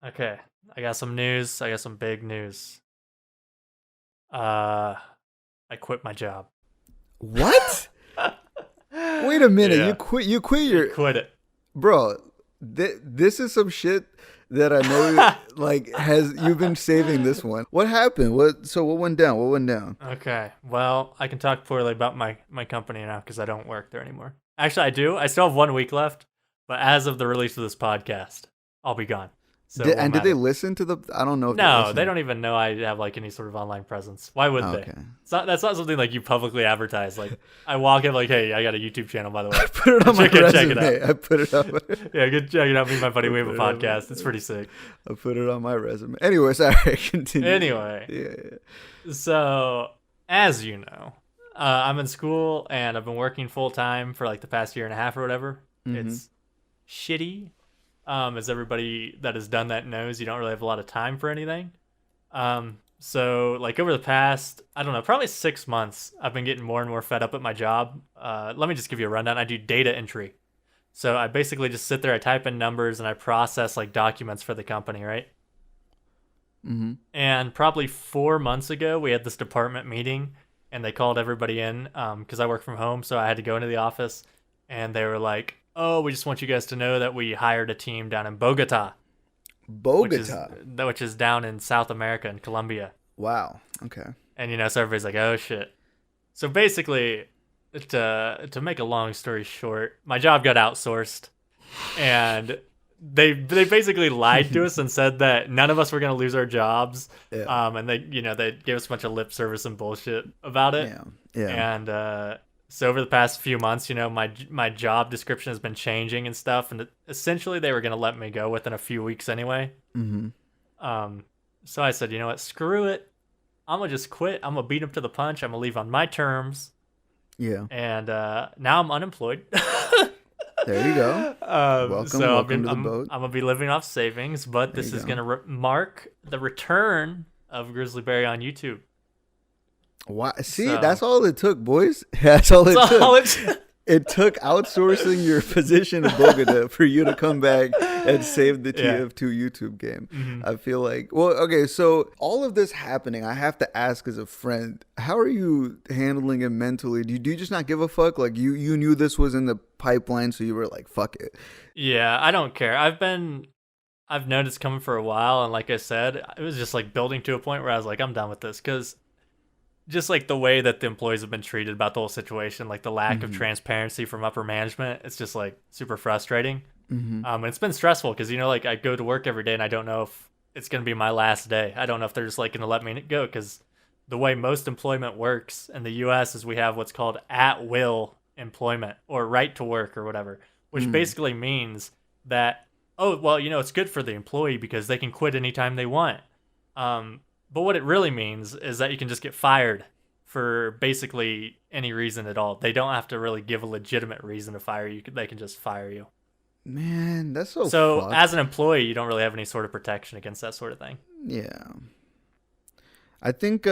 Okay, I got some news. I got some big news. I quit my job. What? Wait a minute. You Yeah, quit. You quit I your quit it. bro. This is some shit that I know. Like, has you've been saving this one? What happened? What went down? What went down? Okay, well, I can talk poorly about my company now because I don't work there anymore. Actually, I do. I still have 1 week left, but as of the release of this podcast, I'll be gone. So it won't Did they matter. listen to the? I don't know if they No, they listened. don't even know I have like any sort of online presence. Why would they? Okay. That's not something like you publicly advertise. Like I walk in like, hey, I got a YouTube channel by the way. I put it on my Check it out. resume. I put it on. Yeah, good check it out. Me and my buddy, I we have a put it on podcast. It's pretty sick. I put it on my resume. Anyway, sorry. Continue. Anyway, so as you know, I'm in school and I've been working full time for like the past year and a half or whatever. Mm-hmm. It's shitty. As everybody that has done that knows, you don't really have a lot of time for anything. So like over the past, I don't know, probably 6 months, I've been getting more and more fed up at my job. Let me just give you a rundown. I do data entry. So I basically just sit there, I type in numbers and I process like documents for the company, right? Mm-hmm. And probably 4 months ago, we had this department meeting and they called everybody in because I work from home. So I had to go into the office and they were like, oh, we just want you guys to know that we hired a team down in Bogota, Bogota. which is down in South America in Colombia. Wow. Okay. And, so everybody's like, oh, shit. So basically, to make a long story short, my job got outsourced and they basically lied to us and said that none of us were going to lose our jobs. Yeah. And they gave us a bunch of lip service and bullshit about it. Yeah. Yeah. And so over the past few months, my job description has been changing and stuff. And essentially they were going to let me go within a few weeks anyway. Mm-hmm. So I said, you know what, screw it. I'm going to just quit. I'm going to beat them to the punch. I'm going to leave on my terms. Yeah. And now I'm unemployed. There you go. Welcome to the boat. I'm gonna be living off savings, but this is gonna mark the return of Grizzly Berry on YouTube. Why? See, So- that's all it took, boys. That's all it That's took. all it's- It took outsourcing your position in Bogota for you to come back and save the Yeah. TF2 YouTube game. Mhm. I feel like, well, okay, so all of this happening, I have to ask as a friend, how are you handling it mentally? Do you just not give a fuck? Like you knew this was in the pipeline, so you were like, fuck it. Yeah, I don't care. I've known it's coming for a while, and like I said, it was just like building to a point where I was like, I'm done with this, because just like the way that the employees have been treated about the whole situation, like the lack of transparency from upper management, it's just like super frustrating. Mm-hmm. And it's been stressful because, like I go to work every day and I don't know if it's going to be my last day. I don't know if they're just like going to let me go, because the way most employment works in the US is we have what's called at will employment or right to work or whatever, which basically means that, oh, well, it's good for the employee because they can quit anytime they want. But what it really means is that you can just get fired for basically any reason at all. They don't have to really give a legitimate reason to fire you. They can just fire you. Man, that's so fucked. As an employee, you don't really have any sort of protection against that sort of thing. Yeah. I think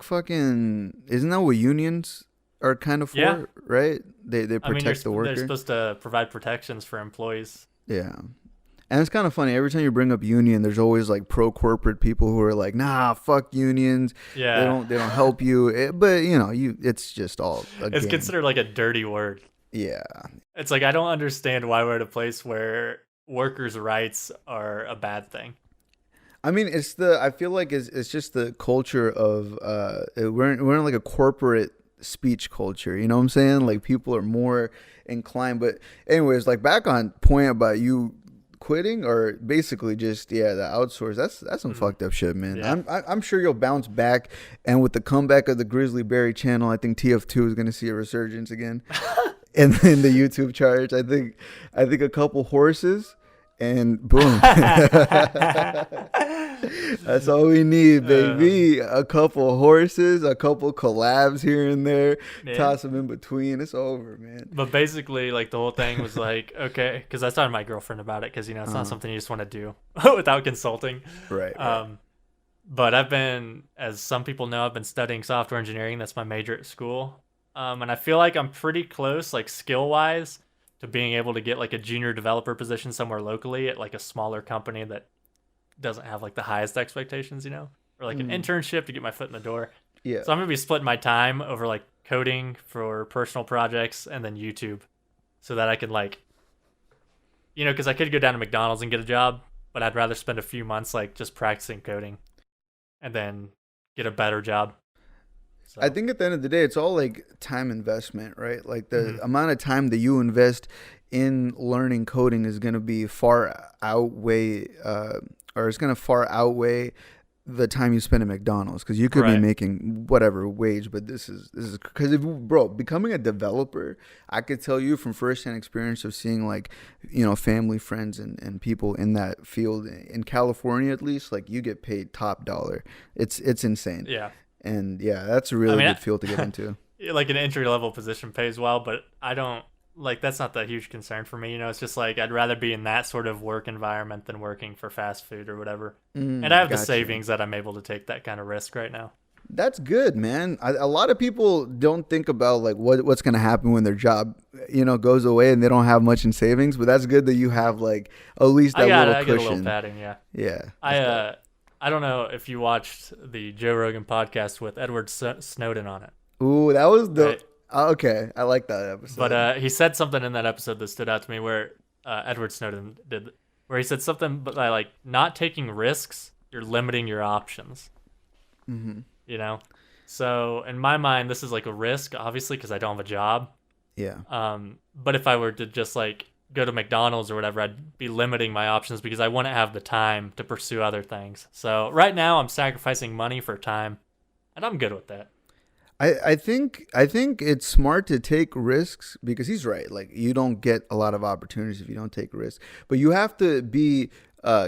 fucking, isn't that what unions are kind of for, Yeah. right? They protect the worker. They're supposed to provide protections for employees. Yeah. And it's kind of funny. Every time you bring up union, there's always like pro corporate people who are like, "Nah, fuck unions. Yeah. They don't help you." But it's just all It's game. considered like a dirty word. Yeah. It's like, I don't understand why we're at a place where workers' rights are a bad thing. I mean, I feel like it's just the culture of we're in like a corporate speech culture. You know what I'm saying? Like people are more inclined. But anyways, like back on point about you quitting, or basically just the outsource, that's some fucked up shit, man. Yeah. I'm sure you'll bounce back, and with the comeback of the Grizzly Berry channel, I think TF2 is gonna see a resurgence again in the YouTube charts. I think a couple horses and boom. That's all we need, baby. A couple horses, a couple collabs here and there, toss them in between. It's over, man. But basically, like the whole thing was like, okay, because I was talking to my girlfriend about it, because it's not something you just want to do without consulting. Right. But as some people know, I've been studying software engineering. That's my major at school. And I feel like I'm pretty close, like skill wise, to being able to get like a junior developer position somewhere locally at like a smaller company that doesn't have like the highest expectations, or like an internship to get my foot in the door. Yeah. So I'm gonna be splitting my time over like coding for personal projects and then YouTube, so that I can like, because I could go down to McDonald's and get a job, but I'd rather spend a few months like just practicing coding, and then get a better job. So. I think at the end of the day, it's all like time investment, right? Like the amount of time that you invest in learning coding is going to be far outweigh the time you spend at McDonald's, because you could be making whatever wage, but this is because becoming a developer, I could tell you from firsthand experience of seeing like, family, friends, and people in that field in California, at least, like you get paid top dollar. It's insane. Yeah. And yeah, that's a really good field to get into. Like an entry level position pays well, but I don't like, that's not the huge concern for me. It's just like I'd rather be in that sort of work environment than working for fast food or whatever. And I have the savings that I'm able to take that kind of risk right now. That's good, man. A lot of people don't think about like what's going to happen when their job, goes away and they don't have much in savings. But that's good that you have like at least that little cushion. I get a little padding, yeah. Yeah. I don't know if you watched the Joe Rogan podcast with Edward Snowden on it. Ooh, that was the... Right? Okay, I like that episode. But he said something in that episode that stood out to me where Edward Snowden did, where he said something by like not taking risks, you're limiting your options. Mm-hmm. So in my mind, this is like a risk, obviously, because I don't have a job. Yeah. But if I were to just like go to McDonald's or whatever, I'd be limiting my options because I wouldn't have the time to pursue other things. So right now I'm sacrificing money for time, and I'm good with that. I think it's smart to take risks, because he's right. Like, you don't get a lot of opportunities if you don't take risks, but you have to be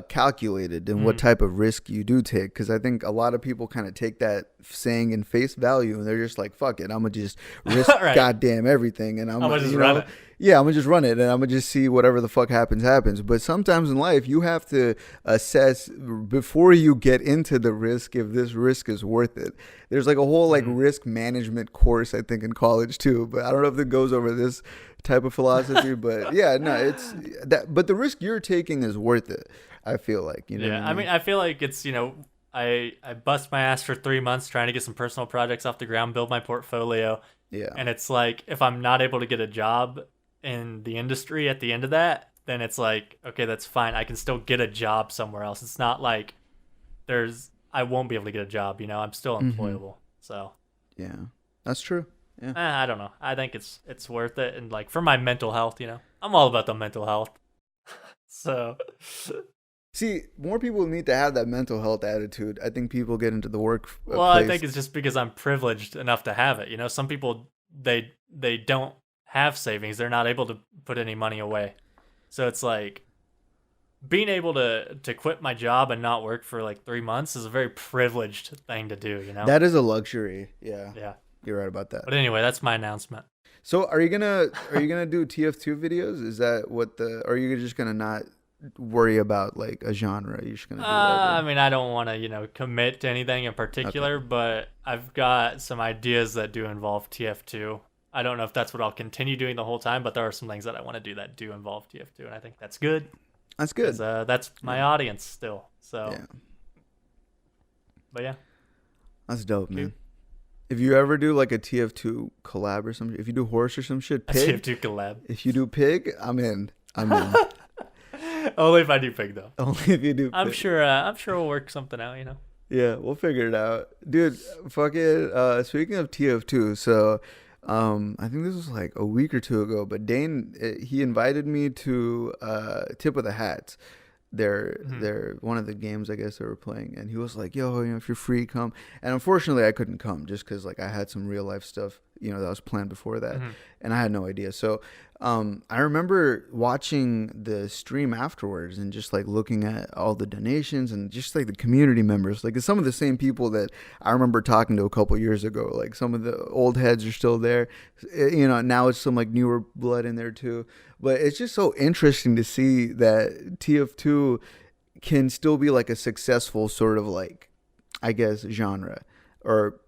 calculated in what type of risk you do take. Because I think a lot of people kind of take that saying in face value, and they're just like, "Fuck it, I'm gonna just risk goddamn everything," and I'm gonna just run it. Yeah, I'm gonna just run it, and I'm gonna just see whatever the fuck happens. But sometimes in life, you have to assess before you get into the risk if this risk is worth it. There's like a whole like risk management course, I think, in college too. But I don't know if it goes over this type of philosophy. But yeah, no, it's that. But the risk you're taking is worth it, I feel like. Yeah, I mean, I feel like it's I bust my ass for 3 months trying to get some personal projects off the ground, build my portfolio. Yeah, and it's like if I'm not able to get a job in the industry at the end of that, then it's like, okay, that's fine. I can still get a job somewhere else. It's not like I won't be able to get a job. I'm still employable. So yeah, that's true. Yeah, I don't know. I think it's worth it, and like for my mental health, I'm all about the mental health. So, see, more people need to have that mental health attitude. I think people get into the work. Well, I think it's just because I'm privileged enough to have it. Some people they don't have savings. They're not able to put any money away. So it's like being able to quit my job and not work for like 3 months is a very privileged thing to do, That is a luxury. Yeah. Yeah. You're right about that. But anyway, that's my announcement. So are you gonna do TF2 videos? Is that what or are you just gonna not worry about like a genre? You're just gonna do whatever? I mean, I don't want to, commit to anything in particular, but I've got some ideas that do involve TF2. I don't know if that's what I'll continue doing the whole time, but there are some things that I want to do that do involve TF2, and I think that's good. That's good. That's my audience still. So, yeah. But yeah, that's dope, man. If you ever do like a TF2 collab or something, if you do horse or some shit, pig. A TF2 collab. If you do pig, I'm in. Only if I do pig, though. Only if you do pig. I'm sure we'll work something out, Yeah, we'll figure it out. Dude, fucking, speaking of TF2, so I think this was like a week or two ago, but Dane, he invited me to Tip of the Hat. They're one of the games, I guess, they were playing, and he was like, "Yo, if you're free, come." And unfortunately, I couldn't come just because like I had some real life stuff, that was planned before that, and I had no idea. So I remember watching the stream afterwards and just like looking at all the donations and just like the community members. Like, it's some of the same people that I remember talking to a couple years ago. Like, some of the old heads are still there. Now it's some like newer blood in there too. But it's just so interesting to see that TF2 can still be like a successful sort of like, I guess, genre or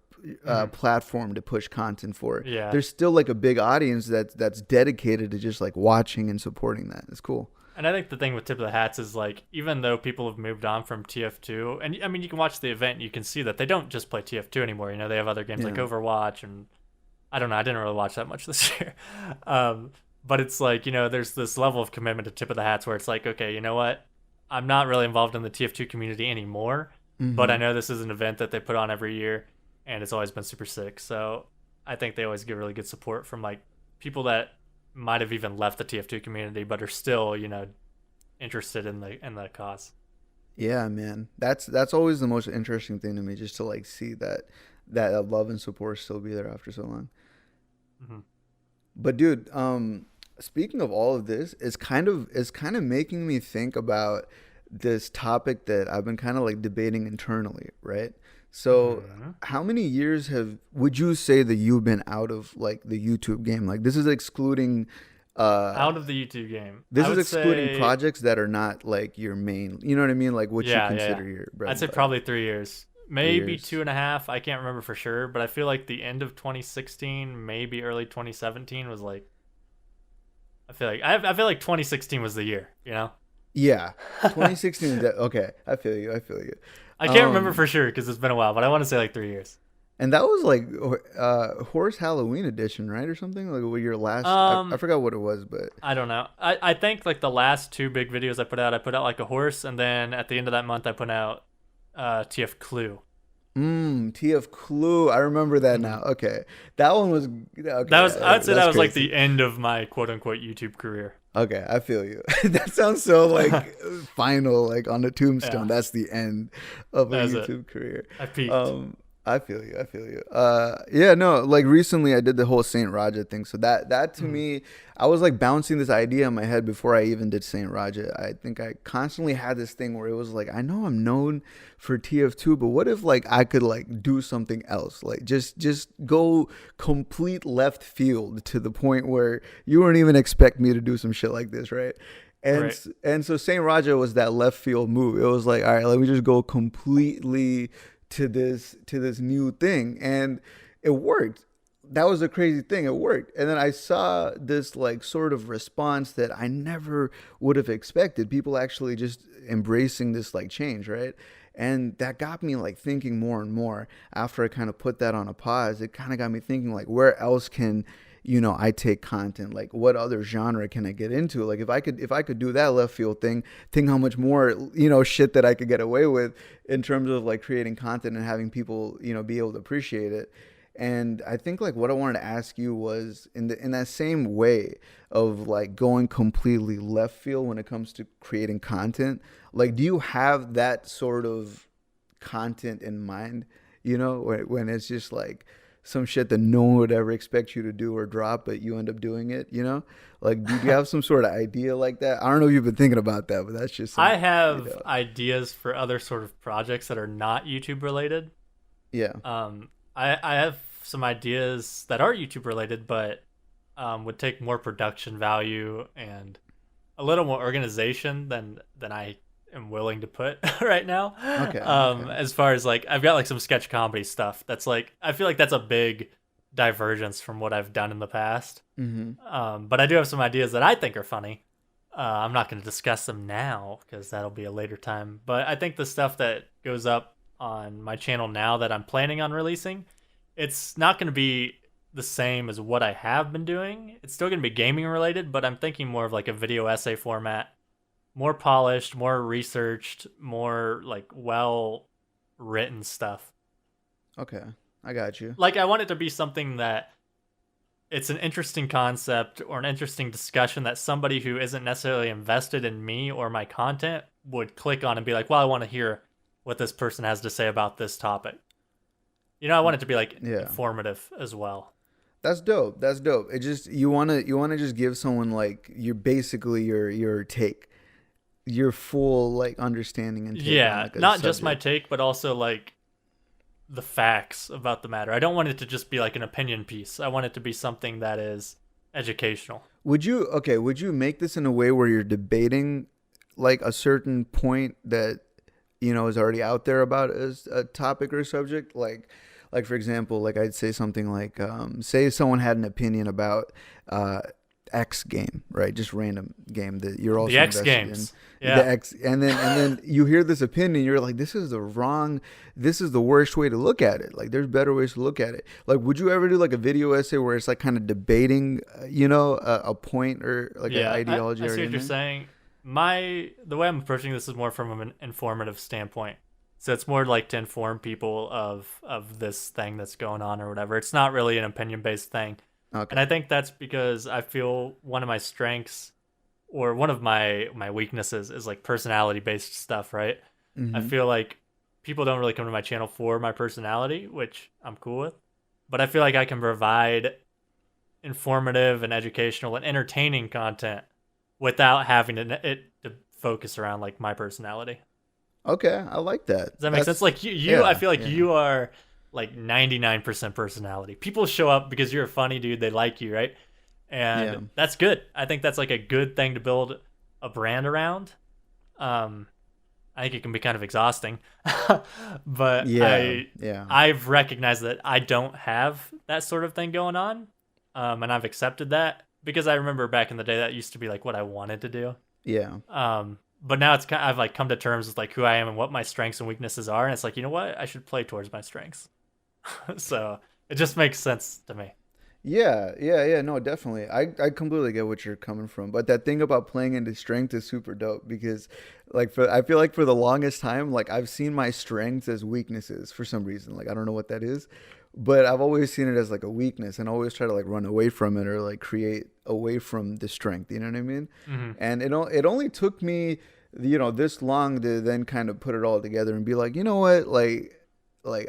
platform to push content for. Yeah. There's still like a big audience that's dedicated to just like watching and supporting that. It's cool. And I think the thing with Tip of the Hats is like, even though people have moved on from TF2, and I mean, you can watch the event, and you can see that they don't just play TF2 anymore. You know, they have other games like Overwatch, and I don't know. I didn't really watch that much this year. But it's like, you know, there's this level of commitment to Tip of the Hats where it's like, okay, you know what? I'm not really involved in the TF2 community anymore, but I know this is an event that they put on every year, and it's always been super sick. So I think they always get really good support from like people that might have even left the TF2 community, but are still, you know, interested in the cause. Yeah, man. That's always the most interesting thing to me, just to like see that love and support still be there after so long. Mm-hmm. But dude, speaking of all of this, it's kind of making me think about this topic that I've been kind of like debating internally, right? So, how many years would you say that you've been out of like the YouTube game? Like this is excluding out of the YouTube game. This is excluding projects that are not like your main, you know what I mean? Like what you consider your bread I'd say probably 3 years. Maybe 2.5. I can't remember for sure, but I feel like the end of 2016, maybe early 2017 was like, I feel like 2016 was the year, you know? Yeah. 2016 okay. I feel you. I can't remember for sure because it's been a while, but I want to say like 3 years. And that was like Horse Halloween edition, right? Or something? Like what your last I forgot what it was, but I don't know. I think like the last 2 big videos I put out like a horse, and then at the end of that month I put out TF Clue. TF Clue. I remember that now. Okay. That one was okay. I'd say that was like the end of my quote unquote YouTube career. Okay, I feel you. That sounds so like final, like on the tombstone. Yeah. That's the end of a YouTube career. I peaked. I feel you. Yeah, no, like recently I did the whole Saint Raja thing. So that to me, I was like bouncing this idea in my head before I even did Saint Raja. I think I constantly had this thing where it was like, I know I'm known for TF2, but what if like I could like do something else? Like just go complete left field to the point where you wouldn't even expect me to do some shit like this, right? And so Saint Raja was that left field move. It was like, all right, let me just go completely to this new thing, and it worked. That was a crazy thing. It worked. And then I saw this like sort of response that I never would have expected. People actually just embracing this like change, right? And that got me like thinking more and more. After I kind of put that on a pause, it kind of got me thinking like, where else can I take content? Like what other genre can I get into? Like if I could do that left field thing, think how much more, shit that I could get away with in terms of like creating content and having people, be able to appreciate it. And I think like what I wanted to ask you was in that same way of like going completely left field when it comes to creating content, like do you have that sort of content in mind, when it's just like some shit that no one would ever expect you to do or drop, but you end up doing it, Like, do you have some sort of idea like that? I don't know if you've been thinking about that, but that's just... I have ideas for other sort of projects that are not YouTube related. Yeah. I have some ideas that are YouTube related, but would take more production value and a little more organization than I am willing to put right now. Okay. As far as like I've got like some sketch comedy stuff that's like I feel like that's a big divergence from what I've done in the past. But I do have some ideas that I think are funny. I'm not going to discuss them now because that'll be a later time. But I think the stuff that goes up on my channel now that I'm planning on releasing, it's not going to be the same as what I have been doing. It's still going to be gaming related, but I'm thinking more of like a video essay format. More polished, more researched, more like well written stuff. Okay, I got you. Like I want it to be something that it's an interesting concept or an interesting discussion that somebody who isn't necessarily invested in me or my content would click on and be like, well, I want to hear what this person has to say about this topic. I want it to be like informative as well. That's dope. It just you want to just give someone like your take. Your full like understanding and take on, like, not just my take, but also like the facts about the matter. I don't want it to just be like an opinion piece. I want it to be something that is educational. Would you make this in a way where you're debating like a certain point that is already out there about as a topic or subject? Like for example, like I'd say something like say someone had an opinion about X game, right? Just random game that you're also The X invested Games. in. Yeah. The X, and then you hear this opinion, you're like, this is the worst way to look at it. Like, there's better ways to look at it. Like, would you ever do like a video essay where it's like kind of debating, a point or like an ideology? I see what you're saying. The way I'm approaching this is more from an informative standpoint. So it's more like to inform people of this thing that's going on or whatever. It's not really an opinion based thing. Okay. And I think that's because I feel one of my strengths or one of my weaknesses is like personality based stuff, right? Mm-hmm. I feel like people don't really come to my channel for my personality, which I'm cool with. But I feel like I can provide informative and educational and entertaining content without having it to focus around like my personality. Okay, I like that. Does that make sense? Like you I feel like you are like 99% personality. People show up because you're a funny dude. They like you, right? And that's good. I think that's like a good thing to build a brand around. I think it can be kind of exhausting, but I've recognized that I don't have that sort of thing going on, and I've accepted that because I remember back in the day that used to be like what I wanted to do. Yeah. But now I've like come to terms with like who I am and what my strengths and weaknesses are, and it's like, you know what, I should play towards my strengths. So it just makes sense to me. Yeah, no, definitely. I completely get what you're coming from, but that thing about playing into strength is super dope because, like, I feel like for the longest time, like I've seen my strengths as weaknesses for some reason. Like I don't know what that is, but I've always seen it as like a weakness, and always try to like run away from it or like create away from the strength. You know what I mean? Mm-hmm. And it only took me, this long to then kind of put it all together and be like, you know what, like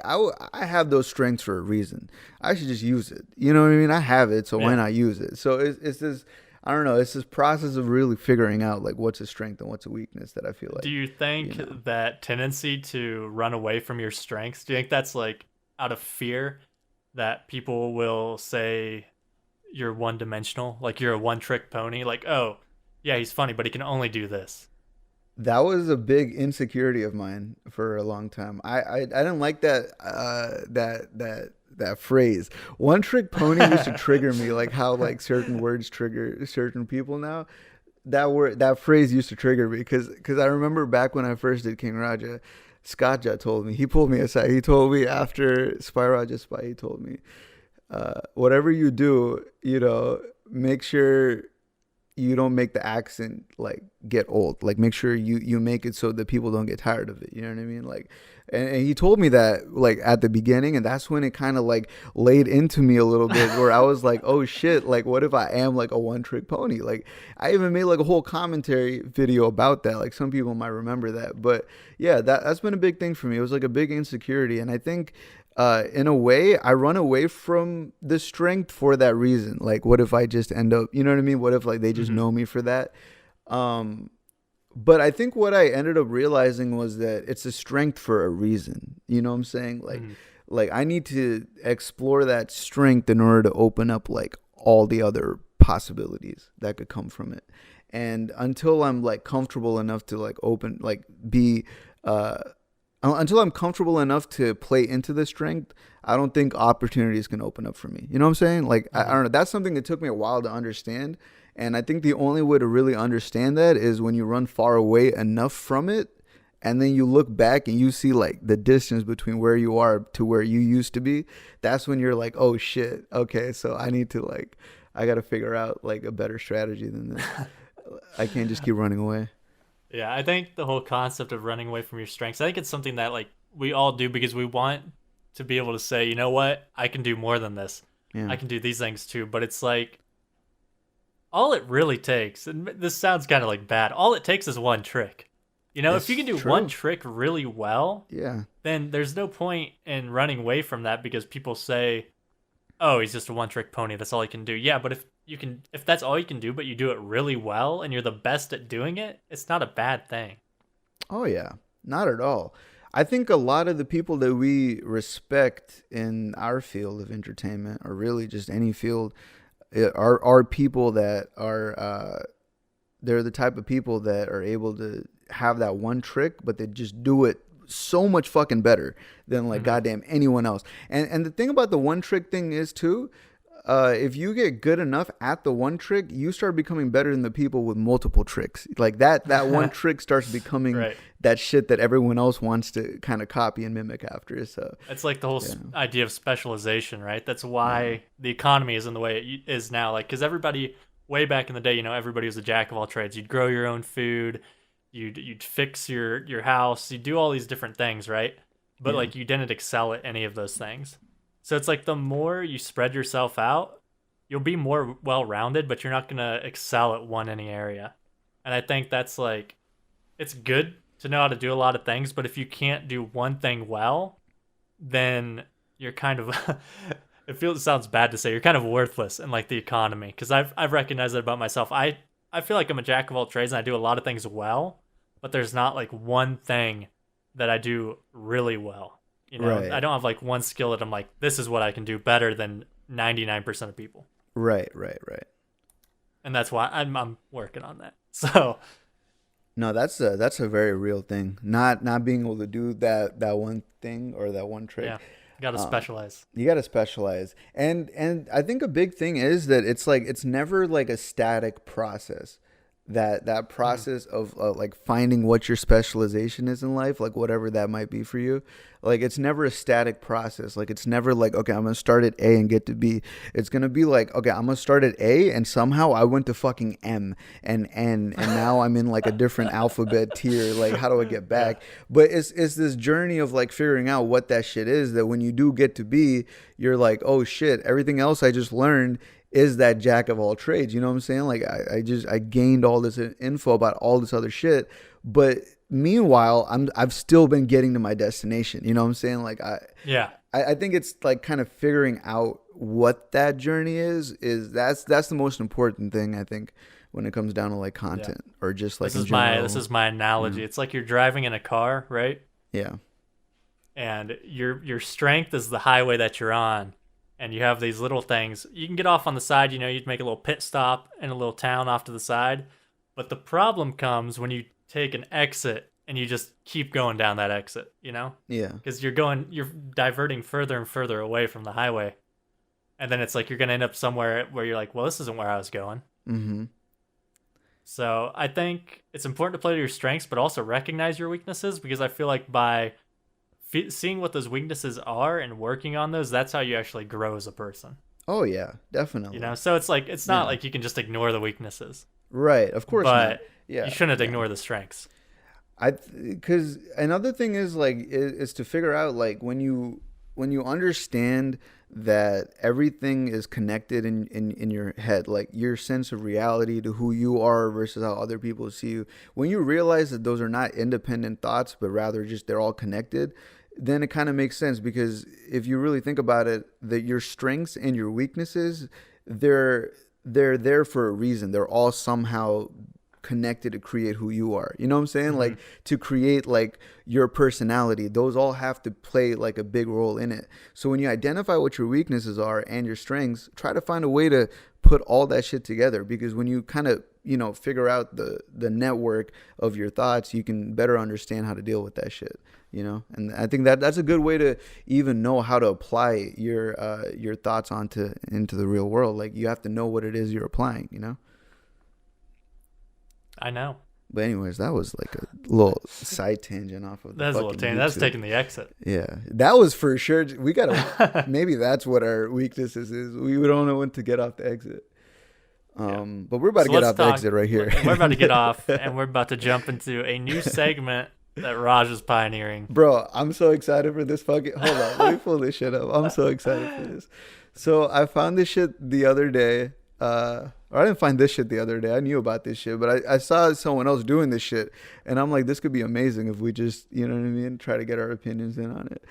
I have those strengths for a reason. I should just use it. You know what I mean? I have it, so why not use it? So it's this, I don't know, it's this process of really figuring out like what's a strength and what's a weakness that I feel like. Do you think that tendency to run away from your strengths, do you think that's like out of fear that people will say you're one dimensional, like you're a one trick pony, like, oh yeah, he's funny, but he can only do this? That was a big insecurity of mine for a long time. I didn't like that that phrase. One trick pony used to trigger me, like how like certain words trigger certain people now. That phrase used to trigger me because I remember back when I first did King Raja, Skatja told me, he pulled me aside. He told me after Spy Raja Spy, he told me, whatever you do, make sure you don't make the accent like get old. Like make sure you make it so that people don't get tired of it. You know what I mean? Like, and he told me that like at the beginning, and that's when it kind of like laid into me a little bit where I was like, oh shit, like what if I am like a one trick pony? Like I even made like a whole commentary video about that. Like some people might remember that, but yeah, that's been a big thing for me. It was like a big insecurity. And I think, in a way, I run away from the strength for that reason. Like, what if I just end up, you know what I mean? What if like they just know me for that? But I think what I ended up realizing was that it's a strength for a reason. You know what I'm saying? Like I need to explore that strength in order to open up like all the other possibilities that could come from it. And until I'm like comfortable enough to like until I'm comfortable enough to play into the strength, I don't think opportunities can open up for me. You know what I'm saying? Like, I don't know. That's something that took me a while to understand. And I think the only way to really understand that is when you run far away enough from it, and then you look back and you see like the distance between where you are to where you used to be. That's when you're like, oh shit. Okay. So I got to figure out like a better strategy than this. I can't just keep running away. Yeah, I think the whole concept of running away from your strengths, I think it's something that like we all do because we want to be able to say, you know what, I can do more than this. Yeah. I can do these things too. But it's like all it really takes, and this sounds kind of like bad, all it takes is one trick. If you can do one trick really well, then there's no point in running away from that because people say, oh, he's just a one trick pony, that's all he can do. Yeah, but if that's all you can do, but you do it really well and you're the best at doing it, it's not a bad thing. Oh yeah, not at all. I think a lot of the people that we respect in our field of entertainment, or really just any field, are people that are they're the type of people that are able to have that one trick, but they just do it so much fucking better than like goddamn anyone else. And the thing about the one trick thing is too, if you get good enough at the one trick, you start becoming better than the people with multiple tricks. Like that one trick starts becoming Right. that shit that everyone else wants to kind of copy and mimic after. So It's like the whole idea of specialization, right? That's why the economy is in the way it is now. Like, because everybody, way back in the day, you know, everybody was a jack of all trades. You'd grow your own food, you'd fix your house, you'd do all these different things, right? But like you didn't excel at any of those things. So it's like the more you spread yourself out, you'll be more well-rounded, but you're not gonna excel at any area. And I think that's like, it's good to know how to do a lot of things, but if you can't do one thing well, then you're kind of it sounds bad to say, you're kind of worthless in like the economy, because I've recognized it about myself. I feel like I'm a jack of all trades and I do a lot of things well, but there's not like one thing that I do really well. You know, Right. I don't have like one skill that I'm like, this is what I can do better than 99% of people. right. And that's why I'm working on that. So No, that's a very real thing. Not being able to do that one thing or that one trick. yeah, got to specialize. You got to specialize. And I think a big thing is that it's never like a static process. That process of like finding what your specialization is in life, like whatever that might be for you, like it's never a static process. Like it's never like, okay, I'm gonna start at A and get to B. It's gonna be like, okay, I'm gonna start at A and somehow I went to fucking M and now I'm in like a different alphabet tier. Like how do I get back? But it's this journey of like figuring out what that shit is, that when you do get to B, you're like, oh shit, everything else I just learned is that jack of all trades. You know what I'm saying? Like I gained all this info about all this other shit, but meanwhile I've still been getting to my destination. You know what I'm saying? Like I think it's like kind of figuring out what that journey is that's the most important thing, I think, when it comes down to like content or just like this is my analogy. It's like you're driving in a car, right? Yeah. And your strength is the highway that you're on. And you have these little things. You can get off on the side, you know, you'd make a little pit stop in a little town off to the side. But the problem comes when you take an exit and you just keep going down that exit, you know? Yeah. Because you're diverting further and further away from the highway. And then it's like you're going to end up somewhere where you're like, well, this isn't where I was going. Mm-hmm. So I think it's important to play to your strengths, but also recognize your weaknesses, because I feel like by seeing what those weaknesses are and working on those, that's how you actually grow as a person. Oh yeah, definitely. You know, so it's like, it's not like you can just ignore the weaknesses, right? Of course, but not. Yeah, you shouldn't ignore the strengths. Because another thing is like is to figure out like when you understand that everything is connected in your head, like your sense of reality to who you are versus how other people see you. When you realize that those are not independent thoughts, but rather just they're all connected, then it kind of makes sense. Because if you really think about it, that your strengths and your weaknesses, they're there for a reason. They're all somehow connected to create who you are. You know what I'm saying? Mm-hmm. Like to create like your personality, those all have to play like a big role in it. So when you identify what your weaknesses are and your strengths, try to find a way to put all that shit together. Because when you kind of, you know, figure out the network of your thoughts, you can better understand how to deal with that shit, you know? And I think that's a good way to even know how to apply your thoughts into the real world. Like you have to know what it is you're applying, you know? I know. But anyways, that was like a little side tangent off of the That's a little tangent. That's taking the exit. Yeah, that was for sure. We gotta maybe that's what our weaknesses is. We don't know when to get off the exit. But we're about to get off the exit right here. We're about to get off, and we're about to jump into a new segment that Raj is pioneering. Bro, I'm so excited for this fucking. Hold on, let me pull this shit up. I'm so excited for this. So I found this shit the other day. Or I didn't find this shit the other day. I knew about this shit, but I saw someone else doing this shit, and I'm like, this could be amazing if we just, you know what I mean, try to get our opinions in on it.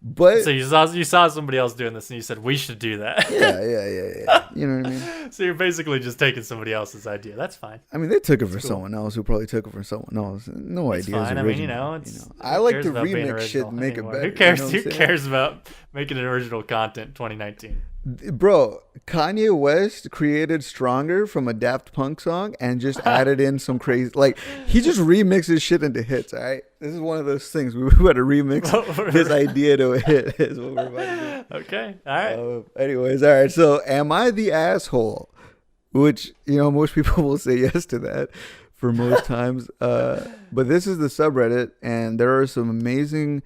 But so you saw somebody else doing this, and you said we should do that. Yeah. You know what I mean? So you're basically just taking somebody else's idea. That's fine. I mean, they took it from someone else who probably took it from someone else. No It's idea. fine. I mean, you know, I like to remix shit and make it better. Who cares? You know Who cares about making an original content 2019? Bro, Kanye West created Stronger from a Daft Punk song and just added in some crazy, like, he just remixes shit into hits, all right? This is one of those things. We better remix this idea to a hit, is what we're about to do. Okay, all right. Anyways, all right, so am I the asshole? Which, most people will say yes to that for most times. But this is the subreddit, and there are some amazing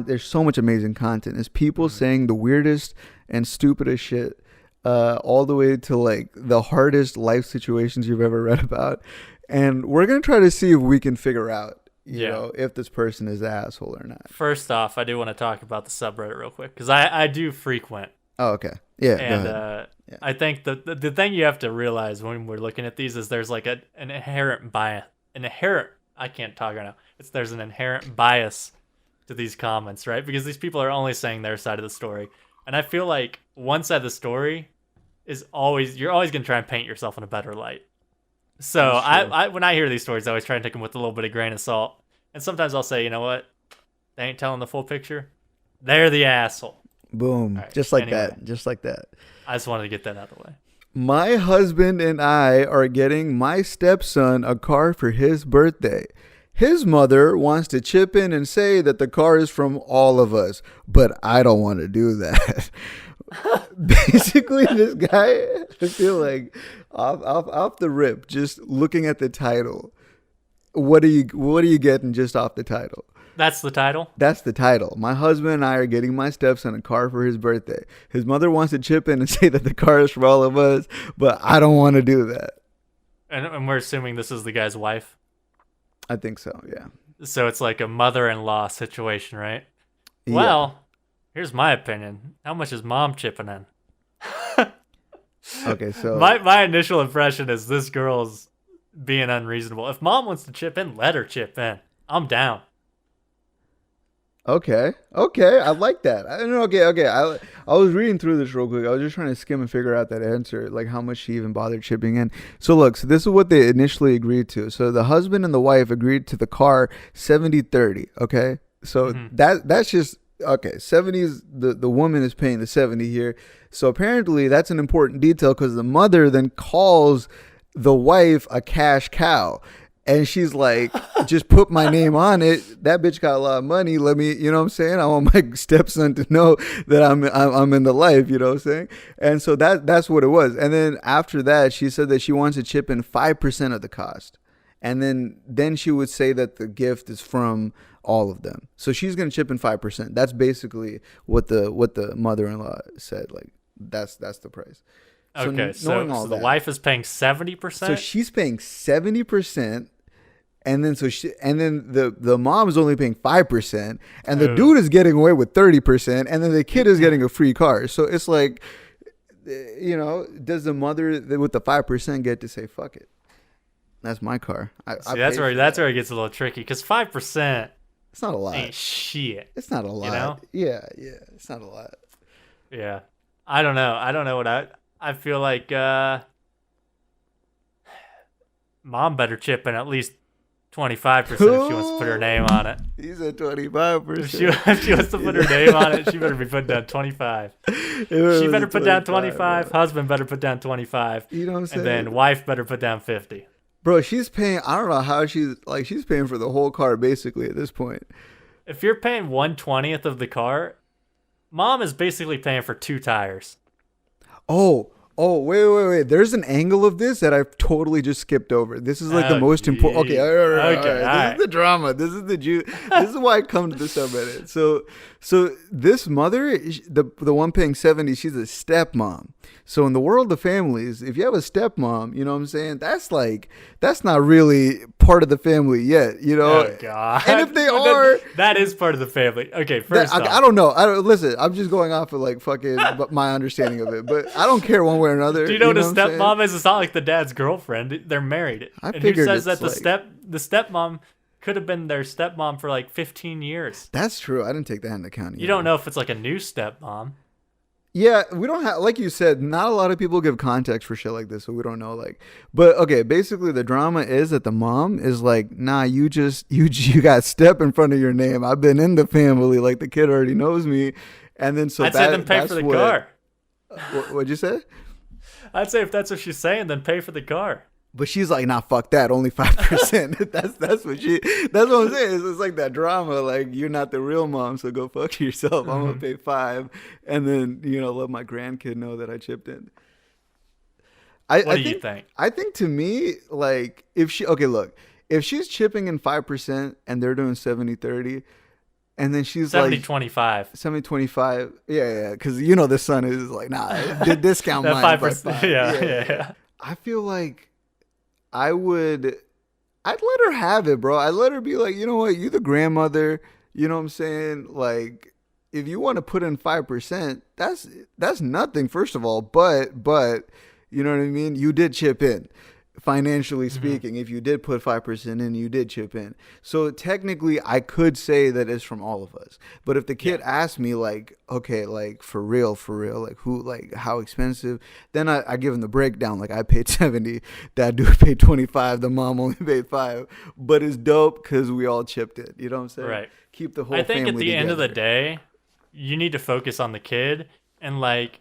there's so much amazing content. It's people saying the weirdest and stupidest shit, all the way to like the hardest life situations you've ever read about. And we're going to try to see if we can figure out, you know, if this person is an asshole or not. First off, I do want to talk about the subreddit real quick because I do frequent. Oh, okay. Yeah. And I think the thing you have to realize when we're looking at these is there's like an inherent bias. I can't talk right now. There's an inherent bias to these comments, right? Because these people are only saying their side of the story. And I feel like one side of the story is you're always going to try and paint yourself in a better light. So I when I hear these stories, I always try and take them with a little bit of grain of salt. And sometimes I'll say, you know what? They ain't telling the full picture. They're the asshole. Boom. Right, just like that. Just like that. I just wanted to get that out of the way. My husband and I are getting my stepson a car for his birthday. His mother wants to chip in and say that the car is from all of us, but I don't want to do that. Basically, this guy, I feel like off the rip, just looking at the title. What are you getting just off the title? That's the title? That's the title. My husband and I are getting my stepson a car for his birthday. His mother wants to chip in and say that the car is for all of us, but I don't want to do that. And we're assuming this is the guy's wife? I think so, yeah. So it's like a mother-in-law situation, right? Yeah. Well, here's my opinion. How much is mom chipping in? Okay, so... My initial impression is this girl's being unreasonable. If mom wants to chip in, let her chip in. I'm down. Okay, I like that. Okay. I was reading through this real quick. I was just trying to skim and figure out that answer, like how much she even bothered chipping in. So look, this is what they initially agreed to. So the husband and the wife agreed to the car 70-30, okay? So that's just, okay, 70s, the woman is paying the 70 here. So apparently that's an important detail because the mother then calls the wife a cash cow. And she's like, just put my name on it. That bitch got a lot of money. Let me, you know what I'm saying? I want my stepson to know that I'm in the life, you know what I'm saying? And so that's what it was. And then after that, she said that she wants to chip in 5% of the cost. And then she would say that the gift is from all of them. So she's going to chip in 5%. That's basically what the mother-in-law said. Like, that's the price. So okay, so the wife is paying 70%? So she's paying 70%. And then the mom is only paying 5%, and the dude is getting away with 30%, and then the kid is getting a free car. So it's like, does the mother with the 5% get to say fuck it? That's my car. That's where it gets a little tricky because 5%. It's not a lot. Ain't shit. It's not a lot. You know? Yeah. It's not a lot. Yeah, I don't know what I feel like. Mom better chip in at least 25% if she wants to put her name on it. He said 25%. If she wants to put her name on it, she better be putting down 25. She better put down 25. Bro. Husband better put down 25. You know what I'm saying? And then wife better put down 50. Bro, she's paying. I don't know how she's paying for the whole car basically at this point. If you're paying 1/20th of the car, mom is basically paying for 2 tires. Oh, wait. There's an angle of this that I've totally just skipped over. This is like the most important. Okay, all right. This is the drama. This is this is why I come to the subreddit. So this mother, the one paying 70, she's a stepmom. So in the world of families, if you have a stepmom, you know what I'm saying? That's not really part of the family yet, you know? Oh, God. And if they are... That is part of the family. Okay, first off. I don't know. Listen, I'm just going off of like fucking my understanding of it. But I don't care one way or another. Do you know what a stepmom is? It's not like the dad's girlfriend. They're married. And who says that the stepmom could have been their stepmom for like 15 years? That's true. I didn't take that into account. You don't know if it's like a new stepmom. Yeah, we don't have, like you said, not a lot of people give context for shit like this, so we don't know, but okay, basically the drama is that the mom is like, nah, you got step in front of your name. I've been in the family, like the kid already knows me, and then so I'd say them pay for the car. What'd you say? I'd say if that's what she's saying, then pay for the car. But she's like, nah, fuck that. Only 5%. That's what I'm saying. It's like that drama. Like, you're not the real mom, so go fuck yourself. I'm gonna pay 5, and then let my grandkid know that I chipped in. What do you think? I think to me, like, if she's chipping in 5% and they're doing 70-30, and then she's 70-25. 70-25. Yeah. Because the son is like, nah, the discount mine 5%. By 5. Yeah. I feel like I'd let her have it, bro. I'd let her be like, you know what? You the grandmother. You know what I'm saying? Like, if you want to put in 5%, that's nothing, first of all. But you know what I mean? You did chip in. Financially speaking, if you did put 5% in, you did chip in. So technically, I could say that it's from all of us. But if the kid asked me, like, okay, like, for real, like, who, like, how expensive, then I give him the breakdown. Like, I paid 70, that dude paid 25, the mom only paid 5. But it's dope because we all chipped in. You know what I'm saying? Right. Keep the whole family together. I think at the end of the day, you need to focus on the kid and, like,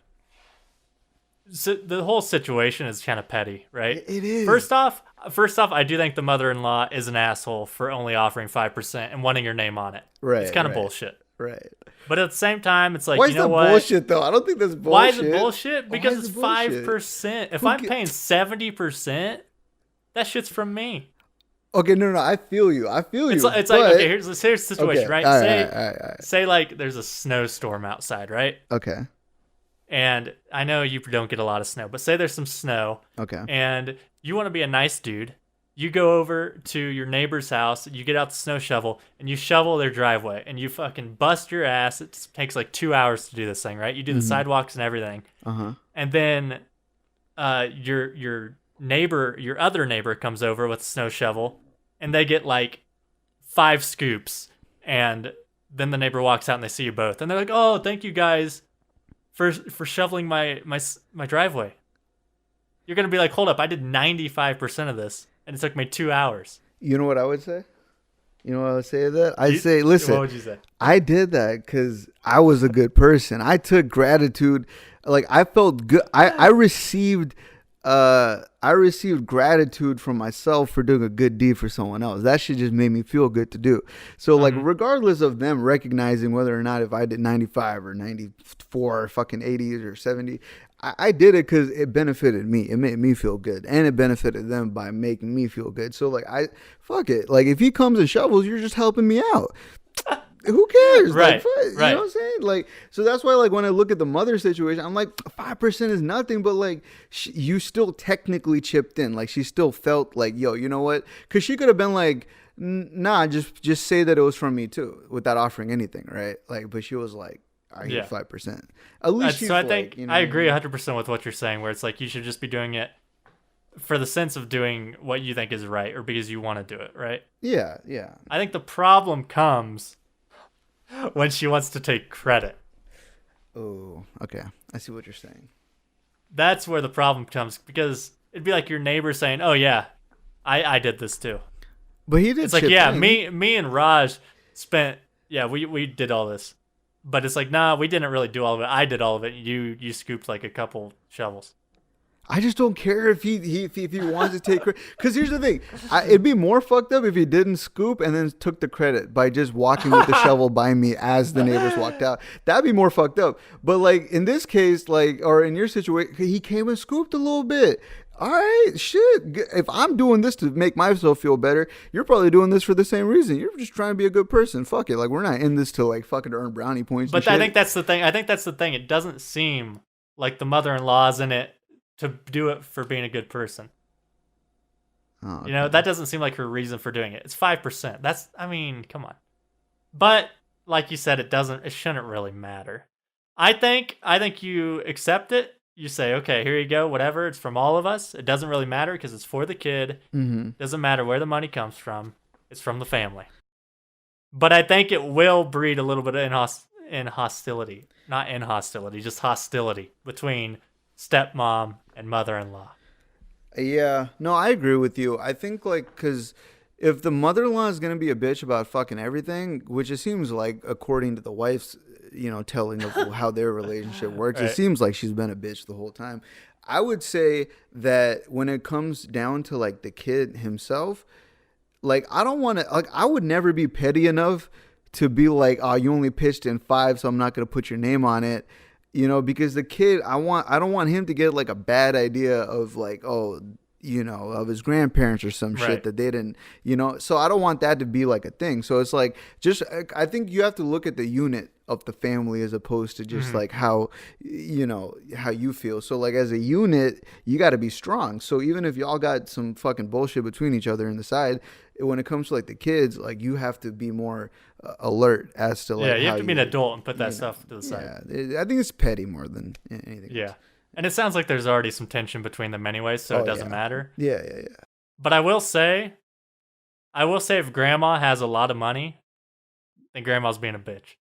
so the whole situation is kind of petty, right? It is. First off, I do think the mother-in-law is an asshole for only offering 5% and wanting your name on it. Right. It's kind of bullshit. Right. But at the same time, it's like, why you know what? Why is that bullshit, though? I don't think that's bullshit. Why is it bullshit? Because it's 5%. If I'm paying 70%, that shit's from me. Okay, no, I feel you. It's like okay, here's the situation, right? All right. Say like there's a snowstorm outside, right? Okay. And I know you don't get a lot of snow, but say there's some snow. Okay. And you want to be a nice dude. You go over to your neighbor's house, you get out the snow shovel, and you shovel their driveway, and you fucking bust your ass. It takes like 2 hours to do this thing, right? You do the sidewalks and everything. And then your other neighbor comes over with a snow shovel, and they get like 5 scoops. And then the neighbor walks out and they see you both. And they're like, oh, thank you guys for shoveling my driveway. You're going to be like, hold up, I did 95% of this, and it took me 2 hours. You know what I would say? You know what I would say to that? I'd say, listen, what would you say? I did that because I was a good person. I took gratitude. Like, I felt good. I received gratitude from myself for doing a good deed for someone else. That shit just made me feel good to do. So, like, regardless of them recognizing whether or not if I did 95 or 94 or fucking 80 or 70, I did it because it benefited me. It made me feel good. And it benefited them by making me feel good. So, like, fuck it. Like, if he comes and shovels, you're just helping me out. Who cares? Right, like, you know what I'm saying? Like, so that's why, like, when I look at the mother situation, I'm like, 5% is nothing, but like, you still technically chipped in. Like, she still felt like, yo, you know what? Because she could have been like, nah, just say that it was from me too, without offering anything, right? Like, but she was like, I get 5%. At least she's so I like, think you know I agree 100% with what you're saying, where it's like you should just be doing it for the sense of doing what you think is right, or because you want to do it, right? Yeah. I think the problem comes when she wants to take credit. Oh, okay. I see what you're saying. That's where the problem comes, because it'd be like your neighbor saying, oh yeah, I did this too. But he did. It's like, yeah, me and Raj spent, we did all this. But it's like, nah, we didn't really do all of it. I did all of it. You scooped like a couple shovels. I just don't care if he wants to take credit. Because here's the thing. It'd be more fucked up if he didn't scoop and then took the credit by just walking with the shovel by me as the neighbors walked out. That'd be more fucked up. But like in this case, like, or in your situation, he came and scooped a little bit. All right, shit. If I'm doing this to make myself feel better, you're probably doing this for the same reason. You're just trying to be a good person. Fuck it. Like, we're not in this to like fucking earn brownie points. But I think that's the thing. It doesn't seem like the mother-in-law's in it to do it for being a good person. Oh, okay. You know, that doesn't seem like her reason for doing it. It's 5%. Come on. But like you said, it shouldn't really matter. I think you accept it. You say, okay, here you go, whatever. It's from all of us. It doesn't really matter because it's for the kid. Doesn't matter where the money comes from. It's from the family. But I think it will breed a little bit in hostility. Not in hostility, just hostility between stepmom and mother-in-law. Yeah. No, I agree with you. I think, like, because if the mother-in-law is gonna be a bitch about fucking everything, which it seems like according to the wife's, telling of how their relationship works, Right. it seems like she's been a bitch the whole time. I would say that when it comes down to like the kid himself, like I don't want to, like I would never be petty enough to be like, oh, you only pitched in 5, so I'm not gonna put your name on it. Because the kid, I don't want him to get like a bad idea of like, oh, of his grandparents or some Right. shit that they didn't, so I don't want that to be like a thing. So it's like, I think you have to look at the unit of the family as opposed to just like how you feel. So like as a unit, you got to be strong. So even if y'all got some fucking bullshit between each other in the side, when it comes to like the kids, like you have to be more alert as to like Yeah, you have how to be an adult and put that stuff to the side. Yeah, I think it's petty more than anything Yeah. else. And it sounds like there's already some tension between them anyway, so it doesn't matter. Yeah. But I will say if grandma has a lot of money, then grandma's being a bitch.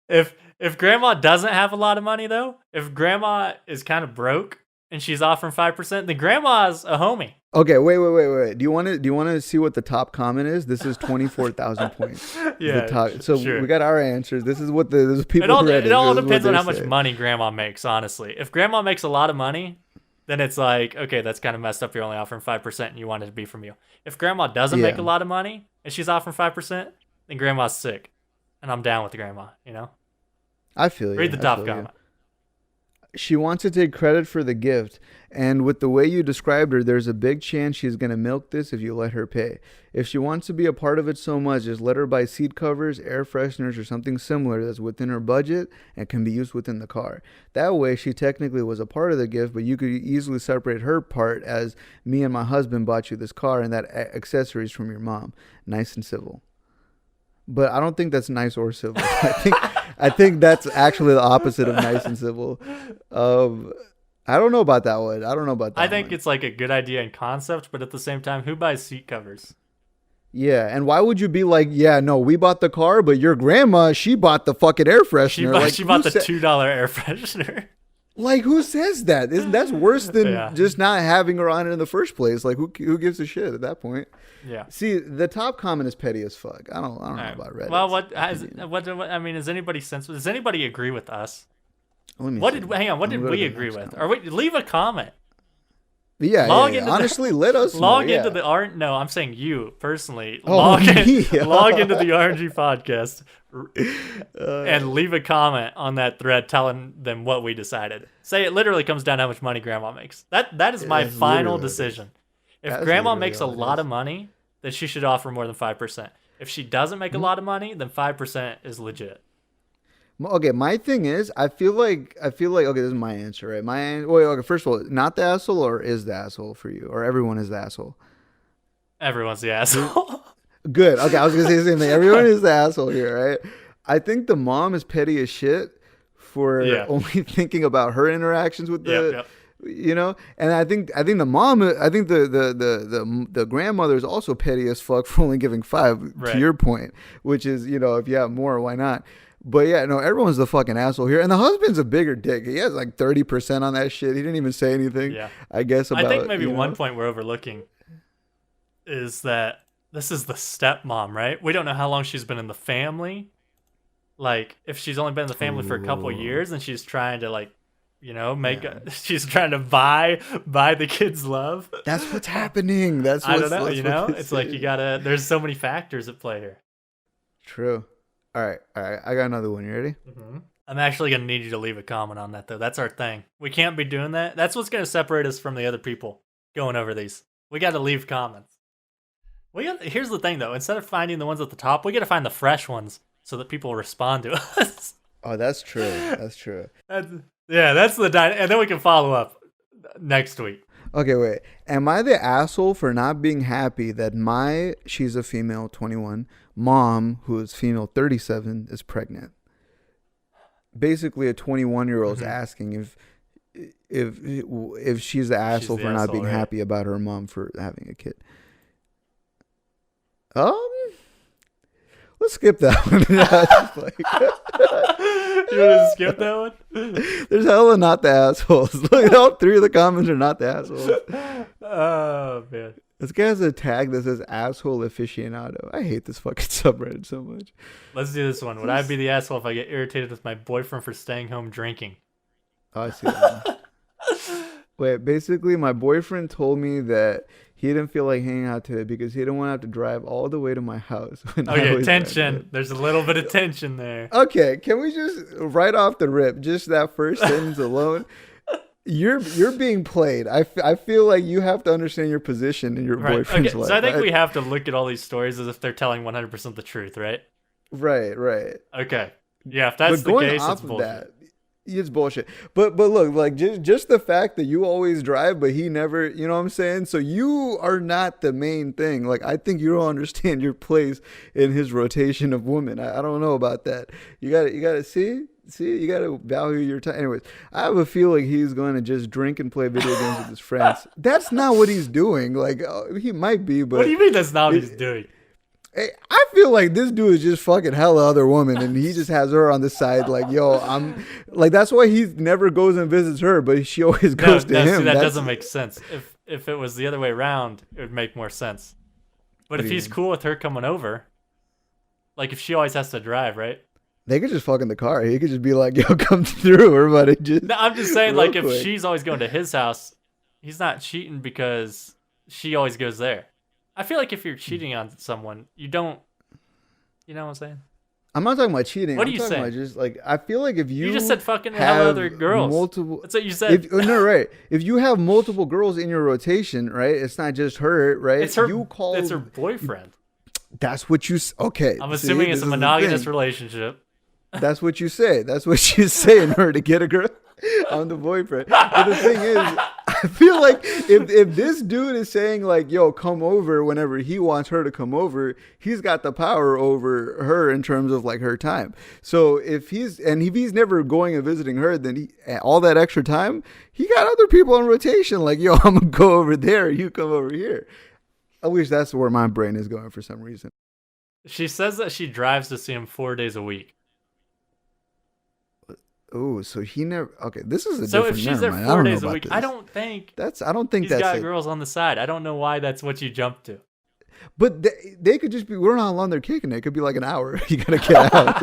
If grandma doesn't have a lot of money though, if grandma is kind of broke and she's offering 5%, then grandma's a homie. Okay, wait. Do you want to see what the top comment is? This is 24,000 points. Yeah. The top, so sure. we got our answers. This is what the people read. It all depends on how much money grandma makes, honestly. If grandma makes a lot of money, then it's like, okay, that's kind of messed up. You're only offering 5% and you want it to be from you. If grandma doesn't make a lot of money and she's offering 5%, then grandma's sick. And I'm down with grandma, I feel you. Read the top comment. She wants to take credit for the gift, and with the way you described her, there's a big chance she's going to milk this if you let her pay. If she wants to be a part of it so much, just let her buy seat covers, air fresheners, or something similar that's within her budget and can be used within the car. That way, she technically was a part of the gift, but you could easily separate her part as me and my husband bought you this car and that accessories from your mom. Nice and civil. But I don't think that's nice or civil. I think that's actually the opposite of nice and civil. I don't know about that one. I think it's like a good idea in concept, but at the same time, who buys seat covers? Yeah, and why would you be like, yeah, no, we bought the car, but your grandma, she bought the fucking air freshener. She bought the $2 air freshener. Like, who says that? That's worse than just not having her on it in the first place. Like, who gives a shit at that point? Yeah. See, the top comment is petty as fuck. I don't know about Reddit. Well, does anybody Does anybody agree with us? What did we agree with? Leave a comment. Yeah, honestly, let us log know, into the No, I'm saying you personally. Log into the RNG podcast and leave a comment on that thread telling them what we decided. Say it literally comes down to how much money grandma makes. That is my final decision. If grandma makes a lot of money, then she should offer more than 5%. If she doesn't make a lot of money, then 5% is legit. Okay, my thing is, I feel like okay, this is my answer, right? Okay, first of all, not the asshole, or is the asshole for you, or everyone is the asshole? Everyone's the asshole. Good. Okay, I was gonna say the same thing. Everyone is the asshole here, right? I think the mom is petty as shit for only thinking about her interactions with the. And I think the mom, the grandmother is also petty as fuck for only giving 5. Right. To your point, which is if you have more, why not? But yeah, no, everyone's the fucking asshole here, and the husband's a bigger dick. He has like 30% on that shit. He didn't even say anything. Yeah, I guess about. I think maybe one point we're overlooking is that this is the stepmom, right? We don't know how long she's been in the family. Like, if she's only been in the family for a couple of years, and she's trying to she's trying to buy the kid's love. That's what's happening. I don't know. It's like there's so many factors at play here. True. All right. I got another one. You ready? Mm-hmm. I'm actually going to need you to leave a comment on that, though. That's our thing. We can't be doing that. That's what's going to separate us from the other people going over these. We got to leave comments. Here's the thing, though. Instead of finding the ones at the top, we got to find the fresh ones so that people respond to us. Oh, that's true. That's the and then we can follow up next week. Okay, wait. Am I the asshole for not being happy that she's a female, 21, mom, who is female, 37, is pregnant? Basically, a 21-year-old's asking if she's the asshole for not being happy about her mom for having a kid. Let's skip that one. You want to skip that one? There's hella not the assholes. Look, all 3 of the comments are not the assholes. Oh, man. This guy has a tag that says asshole aficionado. I hate this fucking subreddit so much. Let's do this one. Would I be the asshole if I get irritated with my boyfriend for staying home drinking? Oh, I see that one. Wait, basically, my boyfriend told me that he didn't feel like hanging out today because he didn't want to have to drive all the way to my house. Okay, tension. There's a little bit of tension there. Okay, can we just, right off the rip, just that first sentence alone? You're being played. I feel like you have to understand your position in your boyfriend's life. So I think we have to look at all these stories as if they're telling 100% the truth, right? Right. Okay. Yeah, if that's the case, it's bullshit. It's bullshit. But look, like just the fact that you always drive, but he never, you know what I'm saying? So you are not the main thing. Like, I think you don't understand your place in his rotation of women. I don't know about that. You gotta see, you gotta value your time. Anyways, I have a feeling he's going to just drink and play video games with his friends. That's not what he's doing. Like, he might be, but what do you mean that's not what he's doing? I feel like this dude is just fucking hella other woman, and he just has her on the side. Like, yo, I'm like, that's why he never goes and visits her, but she always goes to him. See, that doesn't make sense. If it was the other way around, it would make more sense. But if he's cool with her coming over, like if she always has to drive, right? They could just fuck in the car. He could just be like, yo, come through, everybody. No, I'm just saying, like, if she's always going to his house, he's not cheating because she always goes there. I feel like if you're cheating on someone, you don't, you know what I'm saying? I'm not talking about cheating. What are you saying? Just like, I feel like if you just said fucking have other girls. That's what you said. Right. If you have multiple girls in your rotation, right? It's not just her, right? It's her boyfriend. That's what you. Okay. I'm assuming it's a monogamous relationship. That's what you say. That's what you say in order to get a girl. I'm the boyfriend. But the thing is, I feel like if this dude is saying like, yo, come over whenever he wants her to come over, he's got the power over her in terms of like her time. So if he's never going and visiting her, then all that extra time, he got other people on rotation. Like, yo, I'm going to go over there. You come over here. At least that's where my brain is going for some reason. She says that she drives to see him 4 days a week. Oh, so he never. Okay, this is a so different. if she's there 4 days a week, I don't think he's got girls on the side. I don't know why that's what you jumped to. But they could just be. We don't know how long they're kicking it. It could be like an hour. You gotta get out.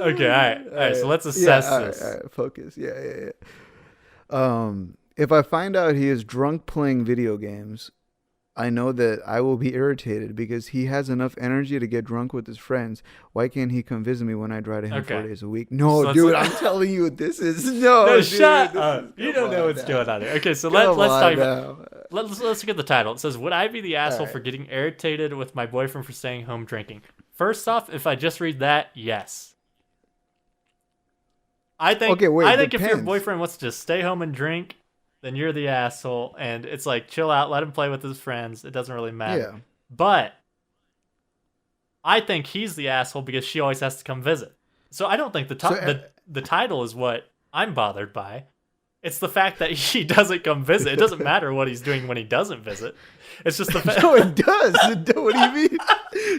Okay, all right. So let's assess this. All right, focus. Yeah. If I find out he is drunk playing video games, I know that I will be irritated because he has enough energy to get drunk with his friends. Why can't he come visit me when I drive to him 4 days a week? No, so dude, I'm telling you, this is no. Shut up. You don't know what's going on here. Okay, so let's talk about. Let's look at the title. It says, "Would I be the asshole for getting irritated with my boyfriend for staying home drinking?" First off, if I just read that, yes. I think. I think if your boyfriend wants to just stay home and drink, then you're the asshole, and it's like, chill out, let him play with his friends. It doesn't really matter. Yeah. But I think he's the asshole because she always has to come visit. So I don't think the title is what I'm bothered by. It's the fact that he doesn't come visit. It doesn't matter what he's doing when he doesn't visit. It's just the fact. No, it does. What do you mean?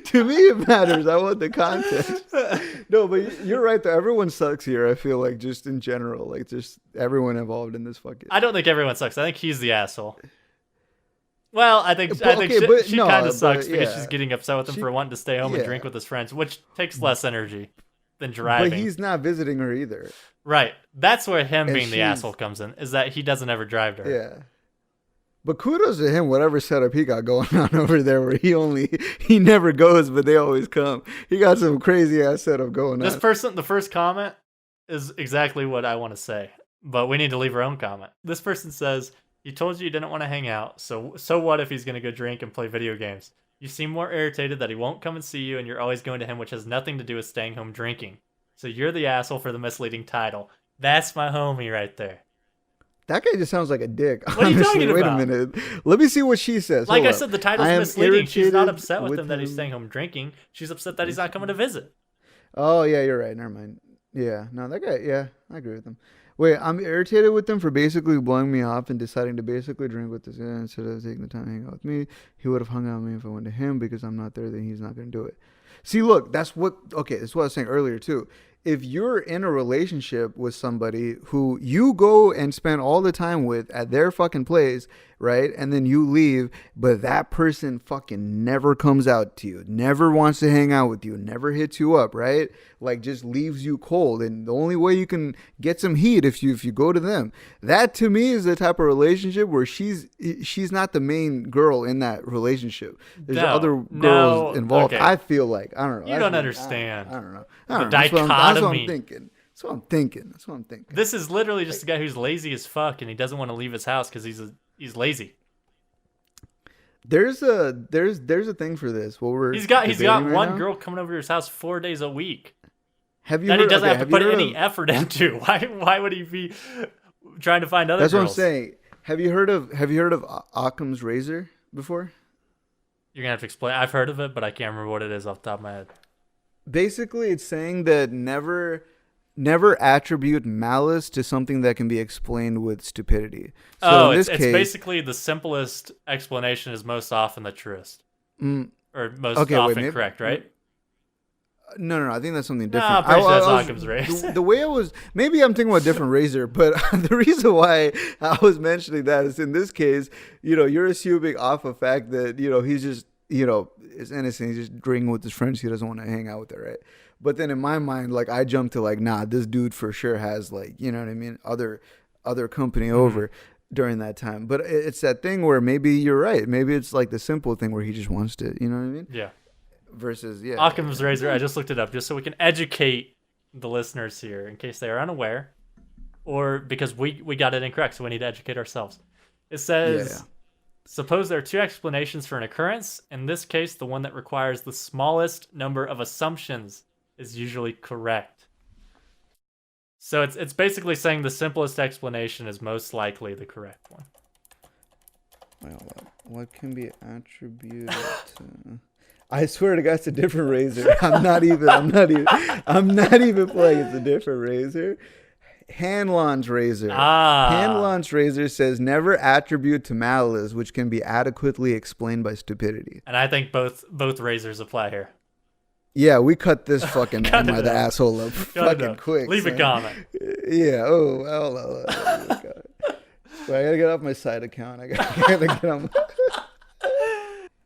To me, it matters. I want the context. No, but you're right, though. Everyone sucks here, I feel like, just in general. Like, just everyone involved in this fucking. I don't think everyone sucks. I think he's the asshole. Well, I think she kind of sucks because she's getting upset with him for wanting to stay home and drink with his friends, which takes less energy than driving. But he's not visiting her either. Right. That's where him being the asshole comes in, is that he doesn't ever drive to her. Yeah. But kudos to him, whatever setup he got going on over there, where he never goes, but they always come. He got some crazy ass setup going on. This person, the first comment is exactly what I want to say, but we need to leave our own comment. This person says, "He told you didn't want to hang out, so what if he's going to go drink and play video games? You seem more irritated that he won't come and see you, and you're always going to him, which has nothing to do with staying home drinking. So you're the asshole for the misleading title." That's my homie right there. That guy just sounds like a dick. What are you talking about? Wait a minute. Let me see what she says. Like I said, the title's misleading. She's not upset with him that he's staying home drinking. She's upset that he's not coming to visit. Oh, yeah, you're right. Never mind. Yeah, no, that guy, yeah, I agree with him. Wait, I'm irritated with him for basically blowing me off and deciding to basically drink with this guy instead of taking the time to hang out with me. He would have hung out with me if I went to him because I'm not there, then he's not going to do it. See, look, that's what I was saying earlier, too. if you're in a relationship with somebody who you go and spend all the time with at their fucking place, right? And then you leave, but that person fucking never comes out to you, never wants to hang out with you, never hits you up, right? Like just leaves you cold. And the only way you can get some heat if you go to them. That to me is the type of relationship where she's not the main girl in that relationship. There's other girls involved. Okay. I feel like, I don't know. You don't understand. I don't know. The dichotomy. That's what I'm thinking. That's what I'm thinking. This is literally just a guy who's lazy as fuck, and he doesn't want to leave his house because he's lazy. There's a thing for this. He's got one girl coming over to his house 4 days a week. Have you? That heard, he doesn't okay, have to put any effort into. Why would he be trying to find other? That's girls? What I'm saying. Have you heard of Occam's razor before? You're gonna have to explain. I've heard of it, but I can't remember what it is off the top of my head. Basically, it's saying that never attribute malice to something that can be explained with stupidity. So in this case, it's basically the simplest explanation is most often the truest. Or most often correct, right? No. I think that's something No, different. I'm pretty sure that's Occam's razor. The way I was, maybe I'm thinking about a different razor, but the reason why I was mentioning that is in this case, you're assuming off the fact that, he's just, is innocent. He's just drinking with his friends. He doesn't want to hang out with her, right? But then in my mind, like I jump to like, nah, this dude for sure has like, you know what I mean? Other company over during that time. But it's that thing where maybe you're right. Maybe it's like the simple thing where he just wants to, you know what I mean? Yeah. Versus, yeah. Occam's razor. I just looked it up just so we can educate the listeners here in case they are unaware, or because we got it incorrect, so we need to educate ourselves. It says, suppose there are two explanations for an occurrence. In this case, the one that requires the smallest number of assumptions is usually correct. So it's basically saying the simplest explanation is most likely the correct one. Well, what can be attributed to... I swear to God, it's a different razor. I'm not even playing. It's a different razor. Hanlon's razor. Hanlon's razor says never attribute to malice, which can be adequately explained by stupidity. And I think both razors apply here. Yeah, we cut this fucking am I the asshole up fucking quick. Leave a comment. Yeah. Oh, well. So I gotta get off my side account. I gotta get on.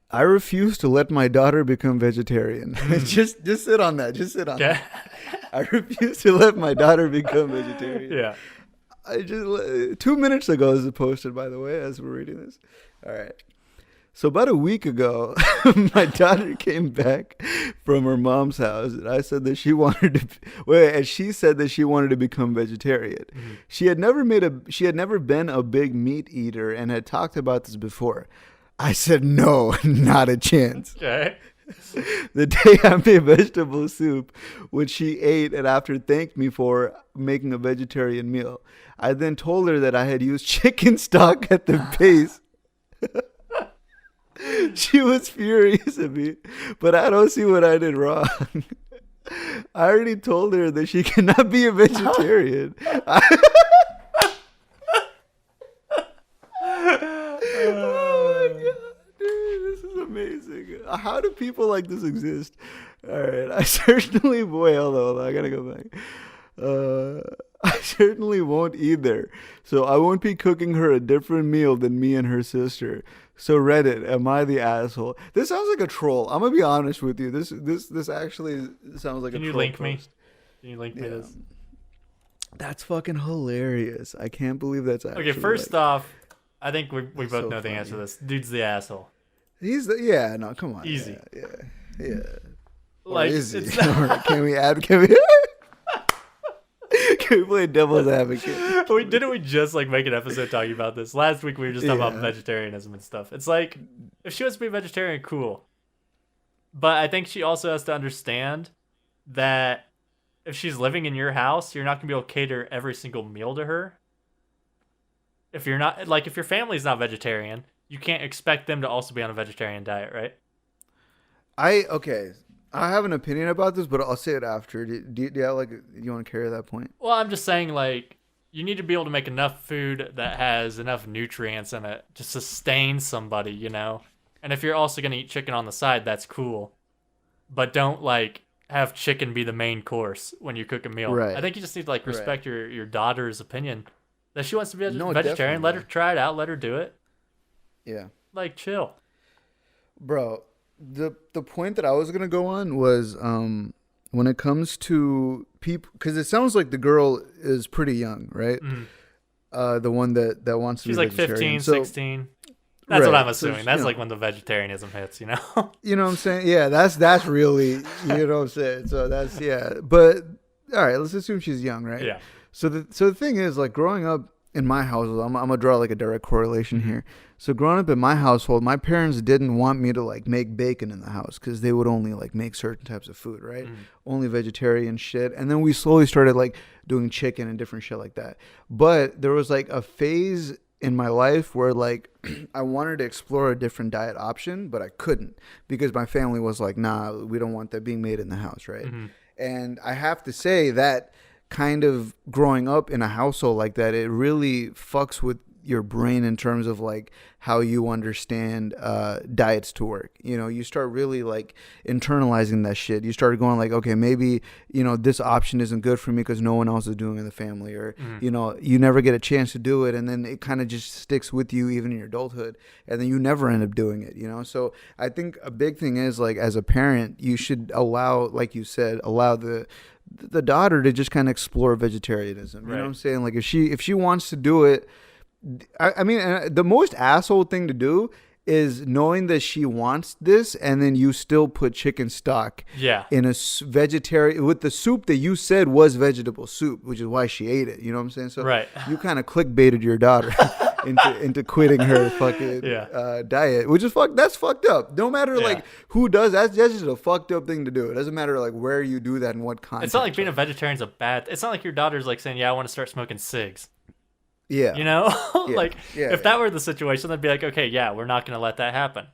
I refuse to let my daughter become vegetarian. Just sit on that. Just sit on that. I refuse to let my daughter become vegetarian. Yeah. I just 2 minutes ago this is posted, by the way, as we're reading this. All right. So about a week ago, my daughter came back from her mom's house, and I said that she wanted to. And she said that she wanted to become vegetarian. Mm-hmm. She had never been a big meat eater, and had talked about this before. I said, no, not a chance. Okay. The day I made vegetable soup, which she ate and after thanked me for making a vegetarian meal, I then told her that I had used chicken stock at the base. She was furious at me, but I don't see what I did wrong. I already told her that she cannot be a vegetarian. Amazing. How do people like this exist? All right. I certainly, hold on. I gotta go back. I certainly won't either. So I won't be cooking her a different meal than me and her sister. So Reddit, am I the asshole? This sounds like a troll. I'm gonna be honest with you. This actually sounds like a troll. Can you link me? Can you link me this? That's fucking hilarious. I can't believe that's actually. Okay, first off, I think we both know the answer to this. Dude's the asshole. He's no, come on. Easy. Yeah. Like, is he? Can we play devil's advocate? Didn't we just like make an episode talking about this? Last week we were just talking about vegetarianism and stuff. It's like, if she wants to be vegetarian, cool. But I think she also has to understand that if she's living in your house, you're not going to be able to cater every single meal to her. If you're not, like, if your family's not vegetarian, you can't expect them to also be on a vegetarian diet, right? I have an opinion about this, but I'll say it after. Do you want to carry that point? Well, I'm just saying, like, you need to be able to make enough food that has enough nutrients in it to sustain somebody, you know? And if you're also going to eat chicken on the side, that's cool. But don't, like, have chicken be the main course when you cook a meal. Right. I think you just need to like Right. respect your daughter's opinion. That she wants to be a No, vegetarian, let her definitely. try it out, let her do it. Yeah. Like chill. Bro, the point that I was gonna go on was when it comes to people, because it sounds like the girl is pretty young, right? Mhm. The one that wants to She's be like vegetarian. 15, So, 16. That's what right. I'm So, assuming. That's you know, like when the vegetarianism hits, you know? you know what I'm saying? Yeah, that's really, you know what I'm saying. So that's, yeah. But all right, let's assume she's young, right? Yeah. So the thing is, like, growing up in my household, I'm gonna draw like a direct correlation here. So growing up in my household, my parents didn't want me to like make bacon in the house because they would only like make certain types of food, right? Only vegetarian shit. And then we slowly started like doing chicken and different shit like that. But there was like a phase in my life where like I wanted to explore a different diet option, but I couldn't because my family was like, nah, we don't want that being made in the house, right? And I have to say that kind of growing up in a household like that, it really fucks with your brain in terms of like how you understand diets to work. You know, you start really like internalizing that shit. You start going like, okay, maybe, you know, this option isn't good for me because no one else is doing it in the family, or you know, you never get a chance to do it, and then it kind of just sticks with you even in your adulthood, and then you never end up doing it, you know. So I think a big thing is like, as a parent, you should allow, like you said, allow the daughter to just kind of explore vegetarianism. You know what I'm saying? Like if she wants to do it, I mean, the most asshole thing to do is knowing that she wants this, and then you still put chicken stock in a vegetarian with the soup that you said was vegetable soup, which is why she ate it. You know what I'm saying? So you kind of clickbaited your daughter into quitting her fucking diet, which is that's fucked up. No matter like who does that, that's just a fucked up thing to do. It doesn't matter like where you do that and what context. It's not like being a vegetarian's a bad. It's not like your daughter's like saying, "Yeah, I want to start smoking cigs." Yeah. You know? Like, if that were the situation, they'd be like, okay, yeah, we're not going to let that happen.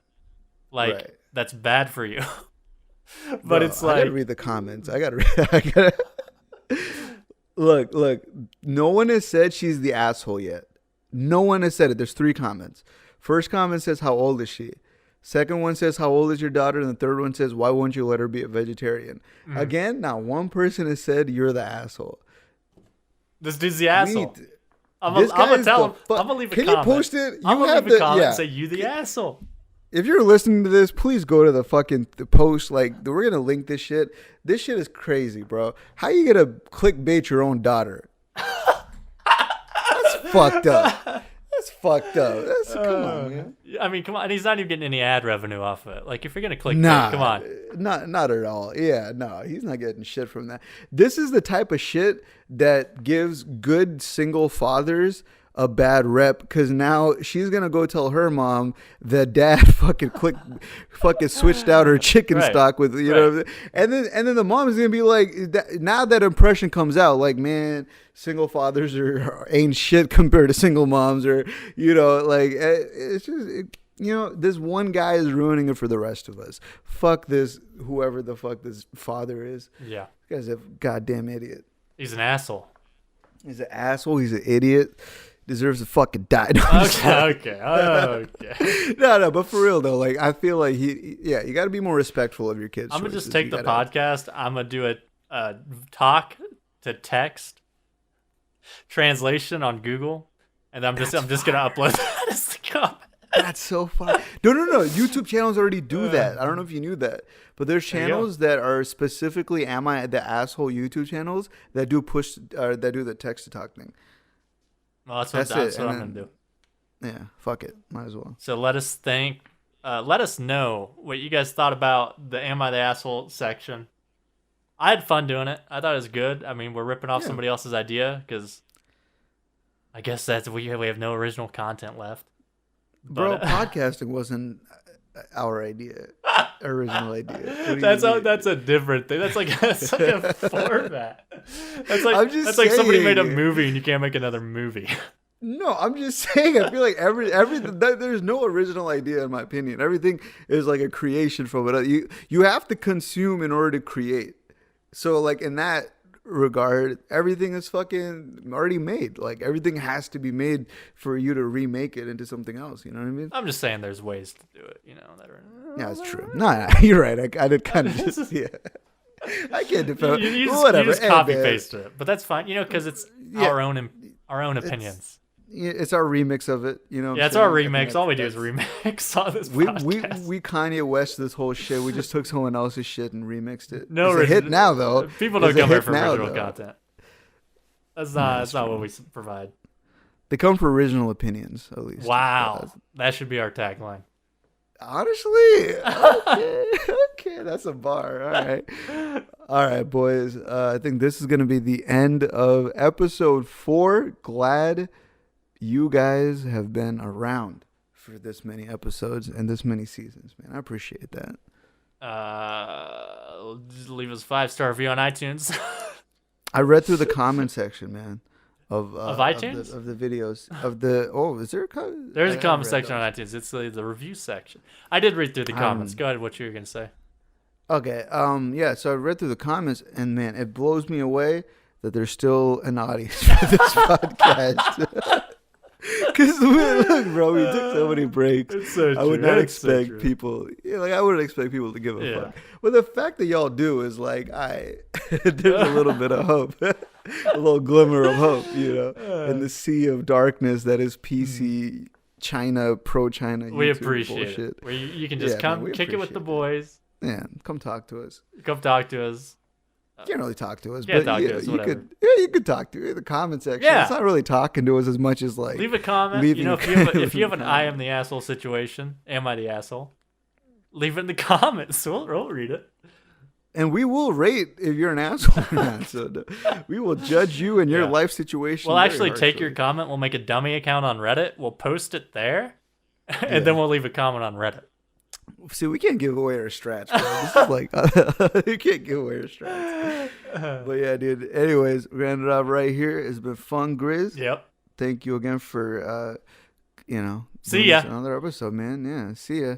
Like, that's bad for you. But bro, it's like... I got to read the comments. I got to Look, no one has said she's the asshole yet. No one has said it. There's 3 comments. First comment says, how old is she? Second one says, how old is your daughter? And the third one says, why won't you let her be a vegetarian? Again, not one person has said you're the asshole. This dude's the asshole. I'm gonna tell him. I'm gonna leave a comment. Can you post it? I'm gonna leave a comment and say, you the asshole. If you're listening to this, please go to the fucking post. Like, we're gonna link this shit. This shit is crazy, bro. How you gonna clickbait your own daughter? That's fucked up. That's fucked up. Come on, man. I mean, come on. And he's not even getting any ad revenue off of it. Like, if you're gonna click, come on. Not at all. Yeah, no, he's not getting shit from that. This is the type of shit that gives good single fathers a bad rep, because now she's gonna go tell her mom that dad fucking switched out her chicken stock with, you know, and then the mom is gonna be like, now that impression comes out, like, man, single fathers ain't shit compared to single moms, or, you know, like, it's just you know, this one guy is ruining it for the rest of us. Fuck this, whoever the fuck this father is. Yeah, this guy's a goddamn idiot. He's an asshole. He's an asshole. He's an idiot. Deserves to fucking die. Okay. No, but for real though, like, I feel like you got to be more respectful of your kids. I'm gonna just take the podcast. I'm gonna do a talk to text translation on Google, and I'm just gonna upload that as the comment. That's so funny. No. YouTube channels already do that. I don't know if you knew that, but there's channels that are specifically "Am I the Asshole?" YouTube channels that do the text to talk thing. Well, that's what I'm gonna do. Yeah, fuck it. Might as well. So let us know what you guys thought about the "Am I the Asshole?" section. I had fun doing it. I thought it was good. I mean, we're ripping off somebody else's idea because I guess we have no original content left. Bro, podcasting wasn't our idea, original idea. That's a different thing. That's like a format. That's like somebody made a movie and you can't make another movie. No, I'm just saying. I feel like there's no original idea in my opinion. Everything is like a creation from it. You have to consume in order to create. So like in that regard, everything is fucking already made. Like everything has to be made for you to remake it into something else. You know what I mean? I'm just saying there's ways to do it. You know that are. Yeah, that's true. No, you're right. I did kind of just I can't defend. You Whatever. just Hey, copy man. paste it, but that's fine. Because it's Yeah. our own opinions. It's our remix of it. You know. What Yeah, I'm it's our saying? I think remix. All we do is that's- remix on this We podcast. we Kanye West this whole shit. We just took someone else's shit and remixed it. No, it's a hit now though. People don't It's a come here hit for now, original though. content. That's That's not true. what we provide. They come for original opinions, at least. Wow, that should be our tagline. Honestly, okay, that's a bar. All right, boys. I think this is gonna be the end of episode 4. Glad you guys have been around for this many episodes and this many seasons, man. I appreciate that. Just leave us a 5-star review on iTunes. I read through the comment section, man, of iTunes? of the videos of the. Oh, is there a comment? There's a comment section on iTunes. It's the review section. I did read through the comments. Um, Go ahead. What you were gonna say? Okay. Yeah. So I read through the comments, and man, it blows me away that there's still an audience for this podcast. Because look, bro, we took so many breaks. It's so I would true. not It's so expect true. people. Yeah, like I wouldn't expect people to give a Yeah. fuck. But the fact that y'all do is like, there's a little bit of hope, a little glimmer of hope, you know, in the sea of darkness that is PC China, pro China. We YouTube appreciate bullshit. it. Where you can just Yeah, come man, we kick it with the appreciate boys. Yeah, come talk to us. Come talk to us. You can't really talk to us, Yeah, but talk yeah, to us, you whatever. could. Yeah, you could talk to the comment section. Yeah. It's not really talking to us as much as like Leave a comment. leaving If you have an I am the asshole situation, am I the asshole? Leave it in the comments. We'll read it. And we will rate if you're an asshole or not. So we will judge you and your Yeah. life situation. We'll very actually take your harshly. comment. We'll make a dummy account on Reddit. We'll post it there, and Yeah. then we'll leave a comment on Reddit. See, we can't give away our strats, bro. This is like you can't give away our strats. But yeah, dude. Anyways, we're gonna end it off right here. It's been fun, Grizz. Yep. Thank you again for See doing ya. this another episode, man. Yeah, see ya.